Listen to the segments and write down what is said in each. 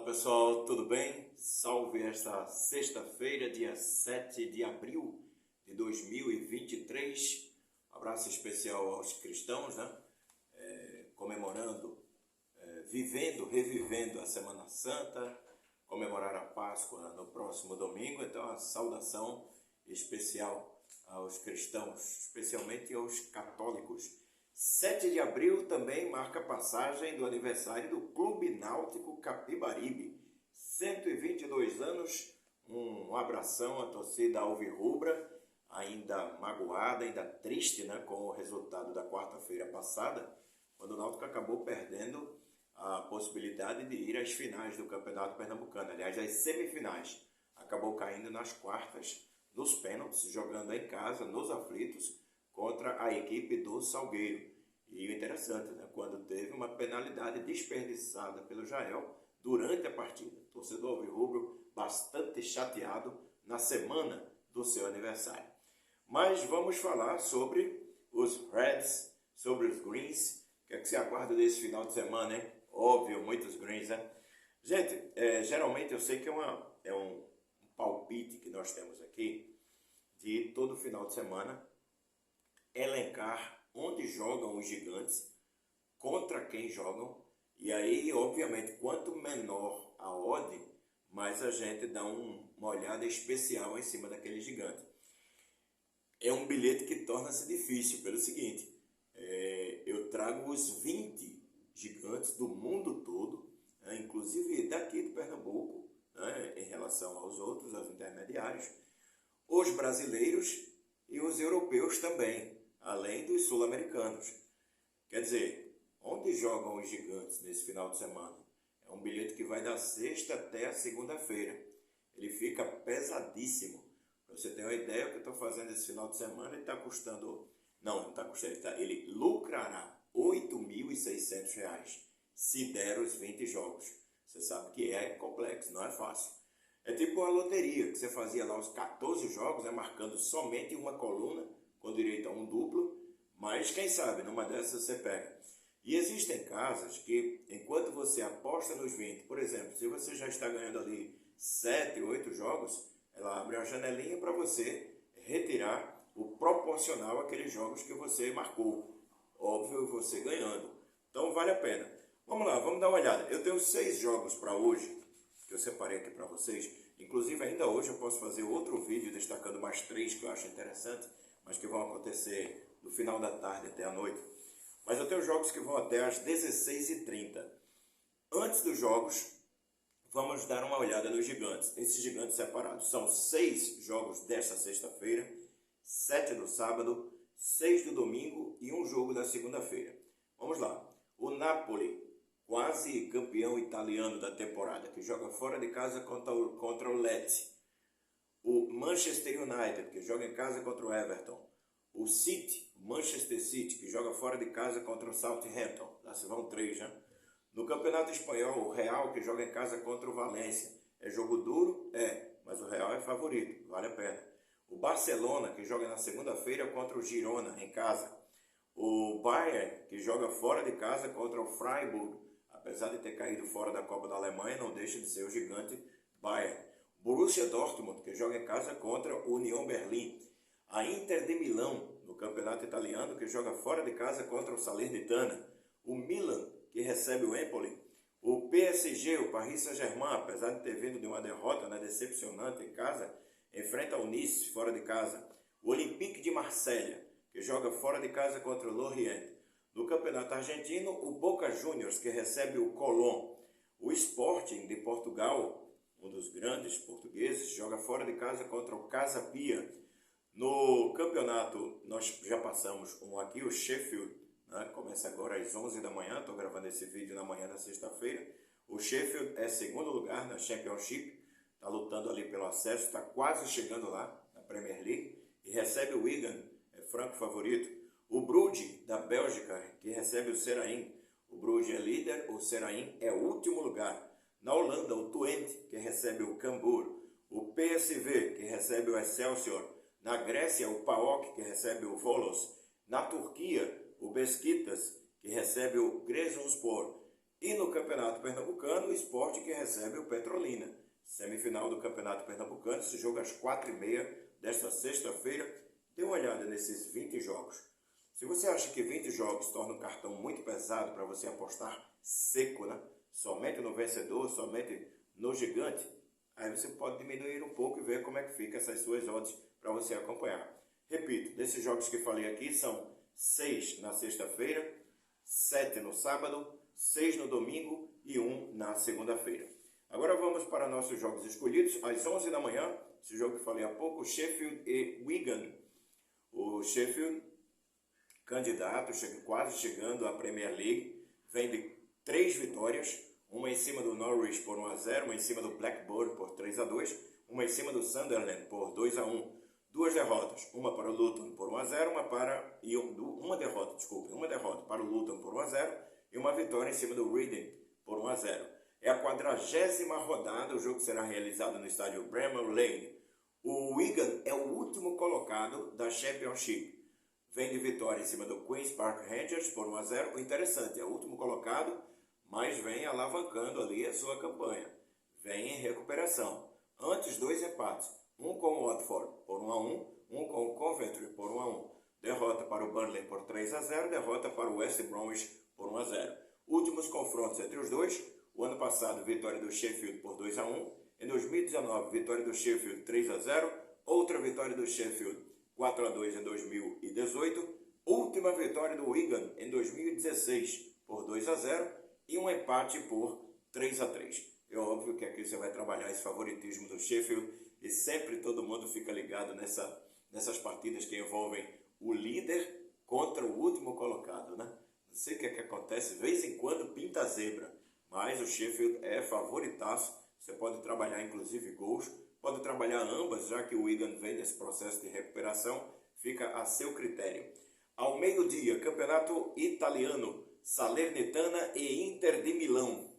Pessoal, tudo bem? Salve esta sexta-feira, dia 7 de abril de 2023. Abraço especial aos cristãos, né? Comemorando, revivendo a Semana Santa, comemorar a Páscoa no próximo domingo. Então, a saudação especial aos cristãos, especialmente aos católicos. 7 de abril também marca a passagem do aniversário do Clube Náutico Capibaribe. 122 anos, um abração à torcida alvirrubra, ainda magoada, ainda triste, né, com o resultado da quarta-feira passada, quando o Náutico acabou perdendo a possibilidade de ir às finais do Campeonato Pernambucano. Aliás, às semifinais. Acabou caindo nas quartas, nos pênaltis, jogando em casa, nos aflitos, contra a equipe do Salgueiro. E o interessante, né, quando teve uma penalidade desperdiçada pelo Jael durante a partida. Torcedor alvirrubro bastante chateado na semana do seu aniversário. Mas vamos falar sobre os Reds, sobre os Greens. O que é que você aguarda desse final de semana, hein? Óbvio, muitos Greens, né? Gente, geralmente eu sei que é um palpite que nós temos aqui de todo final de semana elencar onde jogam os gigantes, contra quem jogam, e aí, obviamente, quanto menor a odd, mais a gente dá uma olhada especial em cima daquele gigante. É um bilhete que torna-se difícil pelo seguinte, eu trago os 20 gigantes do mundo todo, né, inclusive daqui de Pernambuco, né, em relação aos outros, aos intermediários, os brasileiros e os europeus também, além dos sul-americanos. Quer dizer, onde jogam os gigantes nesse final de semana? É um bilhete que vai da sexta até a segunda-feira. Ele fica pesadíssimo. Para você ter uma ideia, o que eu estou fazendo esse final de semana, ele está custando... Não está custando, ele lucrará R$ 8.600 se der os 20 jogos. Você sabe que é complexo, não é fácil. É tipo uma loteria, que você fazia lá os 14 jogos, marcando somente uma coluna, com direito a um duplo, mas quem sabe, numa dessas você pega. E existem casas que, enquanto você aposta nos 20, por exemplo, se você já está ganhando ali 7, 8 jogos, ela abre a janelinha para você retirar o proporcional àqueles jogos que você marcou. Óbvio, você ganhando. Então vale a pena. Vamos lá, vamos dar uma olhada. Eu tenho 6 jogos para hoje, que eu separei aqui para vocês. Inclusive, ainda hoje eu posso fazer outro vídeo destacando mais 3 que eu acho interessante, mas que vão acontecer no final da tarde até a noite. Mas eu tenho jogos que vão até às 16h30. Antes dos jogos, vamos dar uma olhada nos gigantes. Esses gigantes separados são 6 jogos desta sexta-feira, 7 do sábado, 6 do domingo e um jogo da segunda-feira. Vamos lá. O Napoli, quase campeão italiano da temporada, que joga fora de casa contra o Lecce. O Manchester United, que joga em casa contra o Everton. O City, Manchester City, que joga fora de casa contra o Southampton. Lá se vão 3, né? No Campeonato Espanhol, o Real, que joga em casa contra o Valência. É jogo duro? Mas o Real é favorito, vale a pena. O Barcelona, que joga na segunda-feira contra o Girona, em casa. O Bayern, que joga fora de casa contra o Freiburg. Apesar de ter caído fora da Copa da Alemanha, não deixa de ser o gigante Bayern. Borussia Dortmund, que joga em casa contra o Union Berlim. A Inter de Milão, no campeonato italiano, que joga fora de casa contra o Salernitana. O Milan, que recebe o Empoli. O PSG, o Paris Saint-Germain, apesar de ter vindo de uma derrota, né, decepcionante em casa, enfrenta o Nice fora de casa. O Olympique de Marselha, que joga fora de casa contra o Lorient. No campeonato argentino, o Boca Juniors, que recebe o Colón. O Sporting de Portugal, um dos grandes portugueses, joga fora de casa contra o Casa Pia. No campeonato, nós já passamos um aqui, o Sheffield, né? Começa agora às 11 da manhã, estou gravando esse vídeo na manhã da sexta-feira. O Sheffield é segundo lugar na Championship, está lutando ali pelo acesso, está quase chegando lá na Premier League, e recebe o Wigan, é franco favorito. O Bruges, da Bélgica, que recebe o Seraing. O Bruges é líder, o Seraing é o último lugar. Na Holanda, o Twente, que recebe o Cambuur. O PSV, que recebe o Excelsior. Na Grécia, o PAOK, que recebe o Volos. Na Turquia, o Beşiktaş, que recebe o Giresunspor. E no Campeonato Pernambucano, o Sport que recebe o Petrolina. Semifinal do Campeonato Pernambucano, esse jogo às 4h30 desta sexta-feira. Dê uma olhada nesses 20 jogos. Se você acha que 20 jogos torna um cartão muito pesado para você apostar seco, né? Somente no vencedor, somente no gigante, aí você pode diminuir um pouco e ver como é que fica essas suas odds para você acompanhar. Repito, desses jogos que falei aqui são 6 na sexta-feira, 7 no sábado, 6 no domingo e 1 na segunda-feira. Agora vamos para nossos jogos escolhidos. Às 11 da manhã, esse jogo que falei há pouco, Sheffield e Wigan. O Sheffield, candidato, quase chegando à Premier League, vem de 3 vitórias, uma em cima do Norwich por 1-0, uma em cima do Blackburn por 3-2, uma em cima do Sunderland por 2-1. 2 derrotas, uma para o Luton por 1-0, uma derrota para o Luton por 1-0 e uma vitória em cima do Reading por 1-0. É a 40ª rodada, o jogo será realizado no estádio Bramall Lane. O Wigan é o último colocado da Championship. Vem de vitória em cima do Queen's Park Rangers por 1-0. O interessante, é o último colocado, mas vem alavancando ali a sua campanha. Vem em recuperação. Antes, 2 empates. Um com o Watford por 1-1, um com o Coventry por 1-1. Derrota para o Burnley por 3-0, derrota para o West Bromwich por 1-0. Últimos confrontos entre os dois. O ano passado, vitória do Sheffield por 2-1. Em 2019, vitória do Sheffield 3-0. Outra vitória do Sheffield 4-2 em 2018. Última vitória do Wigan em 2016 por 2-0. E um empate por 3-3. É óbvio que aqui você vai trabalhar esse favoritismo do Sheffield e sempre todo mundo fica ligado nessas partidas que envolvem o líder contra o último colocado, né? Não sei o que acontece, de vez em quando pinta a zebra, mas o Sheffield é favoritaço. Você pode trabalhar inclusive gols, pode trabalhar ambas, já que o Wigan vem nesse processo de recuperação, fica a seu critério. Ao meio-dia, Campeonato Italiano, Salernitana e Inter de Milão.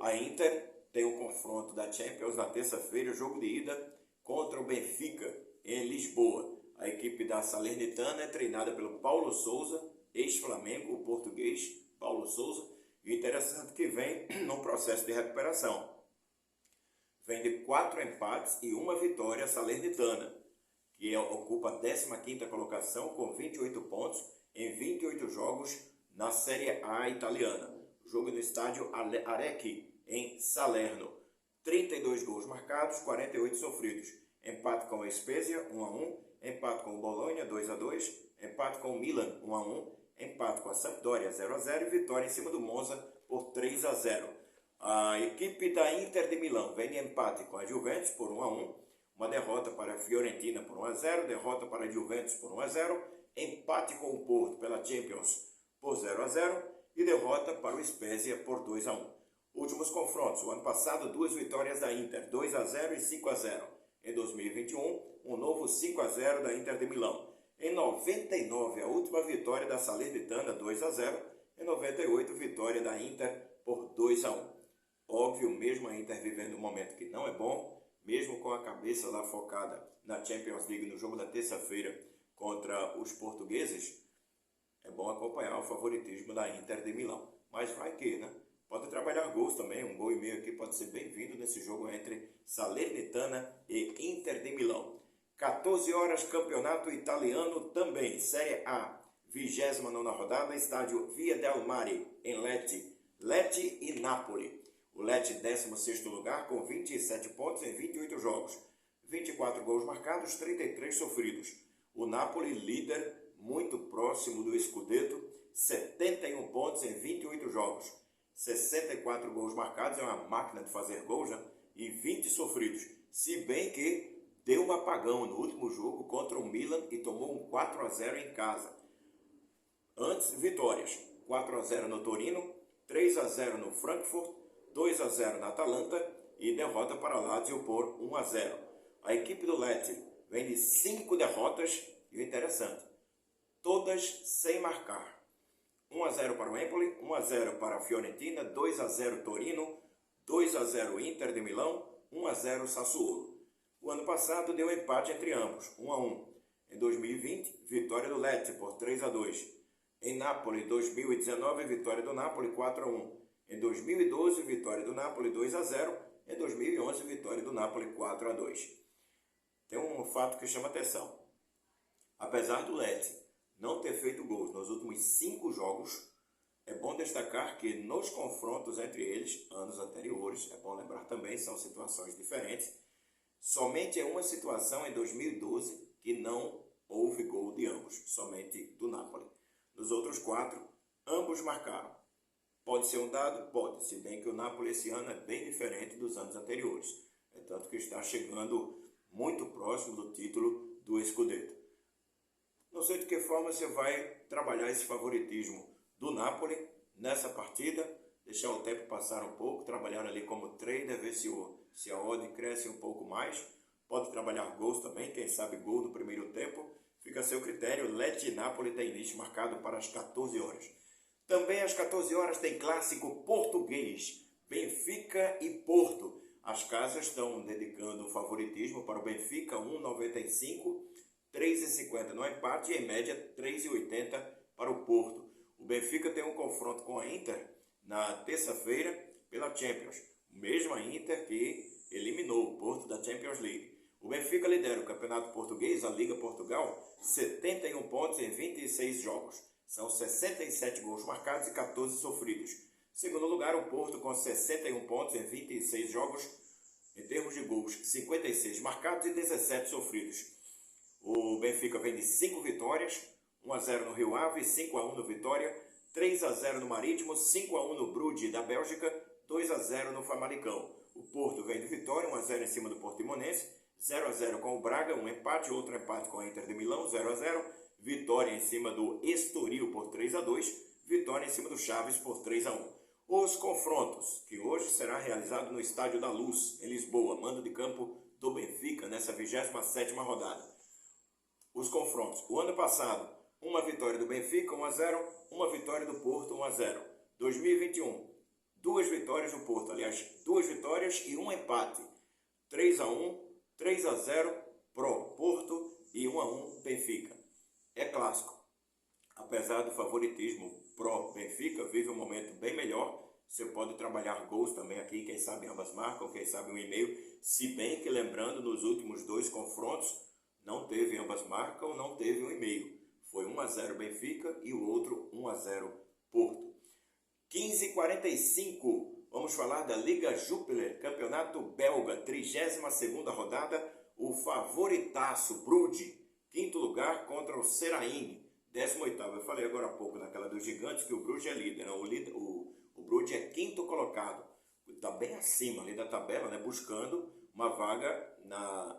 A Inter tem um confronto da Champions na terça-feira, jogo de ida contra o Benfica em Lisboa. A equipe da Salernitana é treinada pelo Paulo Sousa, ex-Flamengo, o português Paulo Sousa. E interessante que vem num processo de recuperação. Vem de 4 empates e uma vitória a Salernitana, que ocupa a 15ª colocação com 28 pontos em 28 jogos na Série A italiana. Jogo no estádio Arechi, em Salerno. 32 gols marcados, 48 sofridos. Empate com a Spezia, 1-1. Empate com o Bologna, 2-2. Empate com o Milan, 1-1. Empate com a Sampdoria, 0-0. E vitória em cima do Monza por 3-0. A equipe da Inter de Milão vem de empate com a Juventus por 1-1. Uma derrota para a Fiorentina por 1-0. Derrota para a Juventus por 1-0. Empate com o Porto pela Champions por 0-0. E derrota para o Spezia por 2-1. Últimos confrontos. O ano passado, 2 vitórias da Inter, 2-0 e 5-0. Em 2021, um novo 5-0 da Inter de Milão. Em 99, a última vitória da Salernitana, 2-0. Em 98, vitória da Inter por 2-1. Óbvio, mesmo a Inter vivendo um momento que não é bom, mesmo com a cabeça lá focada na Champions League no jogo da terça-feira contra os portugueses, é bom acompanhar o favoritismo da Inter de Milão. Mas vai que, né? Pode trabalhar gols também, um gol e meio aqui pode ser bem-vindo nesse jogo entre Salernitana e Inter de Milão. 14 horas, Campeonato Italiano também, Série A, 29ª rodada, estádio Via del Mare, em Lecce e Napoli. O Lecce, 16º lugar, com 27 pontos em 28 jogos. 24 gols marcados, 33 sofridos. O Napoli, líder, muito próximo do Scudetto, 71 pontos em 28 jogos. 64 gols marcados, é uma máquina de fazer gols, né? E 20 sofridos. Se bem que deu um apagão no último jogo contra o Milan e tomou um 4-0 em casa. Antes, vitórias. 4-0 no Torino, 3-0 no Frankfurt, 2-0 na Atalanta e derrota para a Lazio por 1-0. A equipe do Lecce vem de 5 derrotas e o interessante, todas sem marcar. 1-0 para o Empoli, 1-0 para a Fiorentina, 2-0 Torino, 2-0 Inter de Milão, 1-0 Sassuolo. O ano passado deu empate entre ambos, 1-1. Em 2020, vitória do Lecce por 3-2. Em Nápoles, 2019, vitória do Nápoles 4-1. Em 2012, vitória do Nápoles 2-0. Em 2011, vitória do Nápoles 4-2. Tem um fato que chama atenção. Apesar do Lecce não ter feito gols nos últimos 5 jogos, é bom destacar que nos confrontos entre eles, anos anteriores, é bom lembrar também, são situações diferentes, somente em uma situação em 2012 que não houve gol de ambos, somente do Napoli. Nos outros 4, ambos marcaram. Pode ser um dado? Pode, se bem que o Napoli esse ano é bem diferente dos anos anteriores. É tanto que está chegando muito próximo do título do Scudetto. Não sei de que forma você vai trabalhar esse favoritismo do Napoli nessa partida, deixar o tempo passar um pouco, trabalhar ali como trader, ver se a odd cresce um pouco mais. Pode trabalhar gols também, quem sabe gol no primeiro tempo. Fica a seu critério. Lecce e Napoli tem início marcado para as 14 horas. Também às 14 horas tem clássico português, Benfica e Porto. As casas estão dedicando o favoritismo para o Benfica, 1,95, 3,50 no empate e em média 3,80 para o Porto. O Benfica tem um confronto com a Inter na terça-feira pela Champions. Mesma Inter que eliminou o Porto da Champions League. O Benfica lidera o Campeonato Português, a Liga Portugal, 71 pontos em 26 jogos. São 67 gols marcados e 14 sofridos. Segundo lugar, o Porto com 61 pontos em 26 jogos. Em termos de gols, 56 marcados e 17 sofridos. O Benfica vem de 5 vitórias, 1-0 no Rio Ave, 5-1 no Vitória, 3-0 no Marítimo, 5-1 no Bruges da Bélgica, 2-0 no Famalicão. O Porto vem de vitória, 1-0 em cima do Portimonense, 0-0 com o Braga, um empate, outro empate com a Inter de Milão, 0-0, vitória em cima do Estoril por 3-2, vitória em cima do Chaves por 3-1. Os confrontos, que hoje será realizado no Estádio da Luz, em Lisboa, mando de campo do Benfica, nessa 27ª rodada. Os confrontos, o ano passado, uma vitória do Benfica, 1-0, uma vitória do Porto, 1-0. 2021, 2 vitórias do Porto, aliás, 2 vitórias e um empate, 3-1, 3-0 pro Porto e 1-1 Benfica. É clássico. Apesar do favoritismo pro Benfica, vive um momento bem melhor. Você pode trabalhar gols também aqui, quem sabe ambas marcam, quem sabe 1,5. Se bem que, lembrando, nos últimos 2 confrontos, não teve ambas marcam, não teve 1,5. Foi 1-0 Benfica e o outro 1-0 Porto. 15h45, vamos falar da Liga Jupiler, campeonato belga, 32ª rodada, o favoritaço Bruges, 5º lugar contra o Seraing, 18º. Eu falei agora há pouco naquela dos gigantes que o Bruges é líder, não? O Bruges é 5º colocado, está bem acima ali da tabela, né? Buscando uma vaga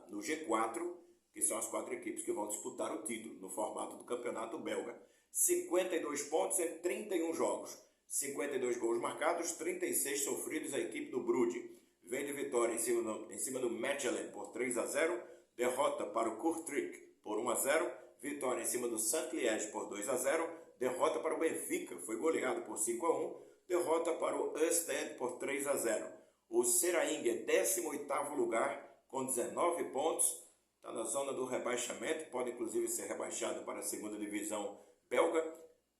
no G4, que são as 4 equipes que vão disputar o título no formato do campeonato belga. 52 pontos em 31 jogos, 52 gols marcados, 36 sofridos a equipe do Bruges. Vem de vitória em cima do Mechelen por 3-0, derrota para o Kortrijk por 1-0, vitória em cima do Saint-Liège por 2-0, derrota para o Benfica, foi goleado por 5-1, derrota para o Ostend por 3-0. O Seraing é 18º lugar com 19 pontos, está na zona do rebaixamento, pode inclusive ser rebaixado para a 2ª divisão belga,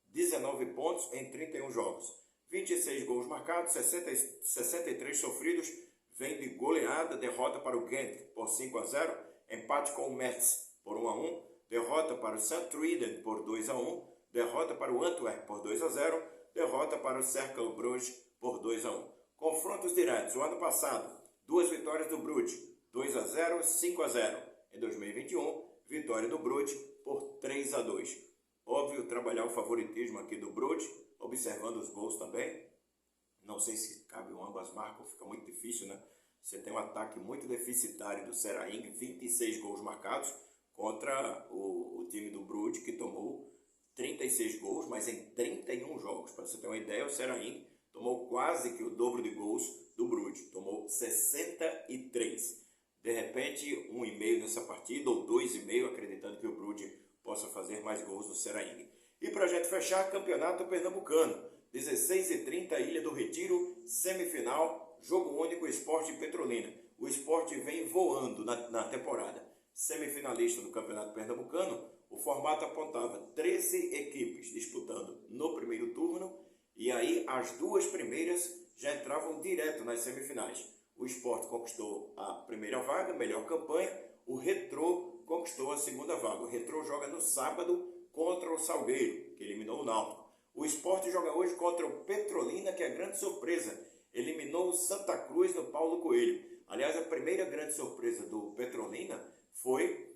19 pontos em 31 jogos, 26 gols marcados, 63 sofridos, vem de goleada, derrota para o Ghent por 5-0, empate com o Metz por 1-1, derrota para o Sint-Truiden por 2-1, derrota para o Antwerp por 2-0, derrota para o Cercle Bruges por 2-1. Confrontos diretos, o ano passado, 2 vitórias do Bruges, 2-0, 5-0. Em 2021, vitória do Bruges por 3-2. Óbvio, trabalhar o favoritismo aqui do Bruges, observando os gols também. Não sei se cabe ambas marcas, fica muito difícil, né? Você tem um ataque muito deficitário do Seraing, 26 gols marcados, contra o time do Bruges, que tomou 36 gols, mas em 31 jogos. Para você ter uma ideia, o Seraing tomou quase que o dobro de gols do Bruges, tomou 63. De repente, 1,5 nessa partida, ou 2,5, acreditando que o Bruges possa fazer mais gols do Seraing. E para a gente fechar, campeonato pernambucano, 16h30, Ilha do Retiro, semifinal, jogo único, Sport e Petrolina. O Sport vem voando na temporada. Semifinalista do campeonato pernambucano, o formato apontava 13 equipes disputando no primeiro turno, e aí as duas primeiras já entravam direto nas semifinais. O Sport conquistou a primeira vaga, melhor campanha, o Retrô conquistou a segunda vaga. O Retrô joga no sábado contra o Salgueiro, que eliminou o Náutico. O Sport joga hoje contra o Petrolina, que é a grande surpresa, eliminou o Santa Cruz no Paulo Coelho. Aliás, a primeira grande surpresa do Petrolina foi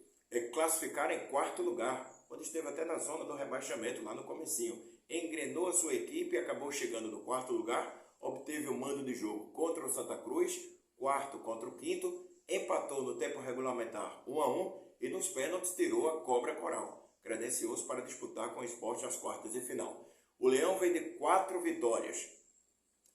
classificar em quarto lugar, quando esteve até na zona do rebaixamento, lá no comecinho. Engrenou a sua equipe e acabou chegando no quarto lugar, obteve o mando de jogo contra o Santa Cruz, quarto contra o quinto, empatou no tempo regulamentar 1-1 e nos pênaltis tirou a Cobra Coral, credenciou-se para disputar com o Sport as quartas de final. O Leão vem de 4 vitórias,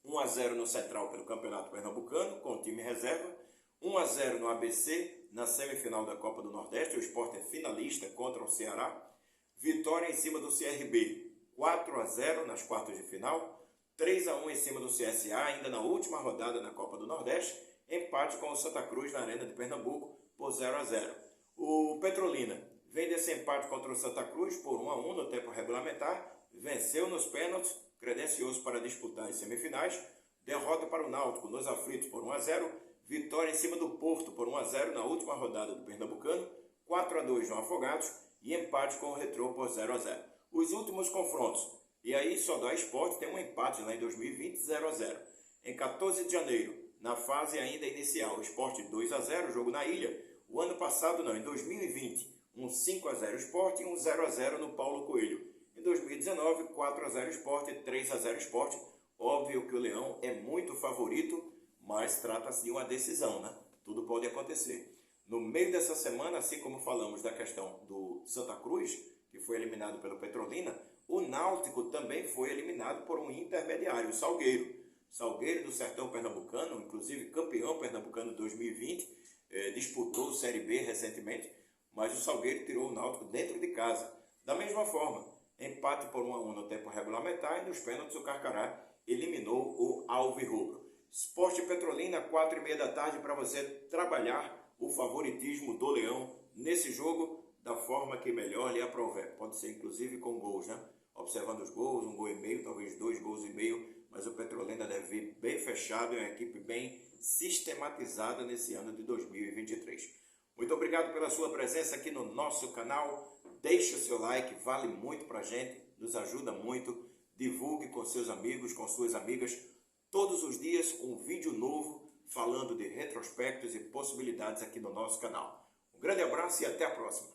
1-0 no Central pelo Campeonato Pernambucano, com o time reserva, 1-0 no ABC, na semifinal da Copa do Nordeste, o Sport é finalista contra o Ceará, vitória em cima do CRB, 4-0 nas quartas de final, 3-1 em cima do CSA, ainda na última rodada da Copa do Nordeste, empate com o Santa Cruz na Arena de Pernambuco por 0-0. O Petrolina vem desse empate contra o Santa Cruz por 1-1 no tempo regulamentar, venceu nos pênaltis, credenciou-se para disputar as semifinais, derrota para o Náutico nos aflitos por 1-0, vitória em cima do Porto por 1-0 na última rodada do Pernambucano, 4-2 no Afogados e empate com o Retrô por 0-0. Os últimos confrontos, e aí só dá Sport, tem um empate lá em 2020, 0-0. Em 14 de janeiro, na fase ainda inicial, Sport 2-0, jogo na Ilha. O ano passado não, em 2020, um 5-0 Sport e um 0-0 no Paulo Coelho. Em 2019, 4-0 Sport e 3-0 Sport. Óbvio que o Leão é muito favorito, mas trata-se de uma decisão, né? Tudo pode acontecer. No meio dessa semana, assim como falamos da questão do Santa Cruz, que foi eliminado pelo Petrolina, o Náutico também foi eliminado por um intermediário, o Salgueiro. Salgueiro do Sertão Pernambucano, inclusive campeão pernambucano 2020, disputou o Série B recentemente, mas o Salgueiro tirou o Náutico dentro de casa. Da mesma forma, empate por 1-1 no tempo regulamentar e nos pênaltis o Carcará eliminou o Alvirrubro. Sport Petrolina, 4h30 da tarde, para você trabalhar o favoritismo do Leão nesse jogo da forma que melhor lhe aprouver. Pode ser inclusive com gols, né? Observando os gols, 1,5 gol, talvez 2,5 gols, mas o Petrolina deve vir bem fechado, é uma equipe bem sistematizada nesse ano de 2023. Muito obrigado pela sua presença aqui no nosso canal. Deixe o seu like, vale muito para a gente, nos ajuda muito. Divulgue com seus amigos, com suas amigas, todos os dias um vídeo novo falando de retrospectos e possibilidades aqui no nosso canal. Um grande abraço e até a próxima.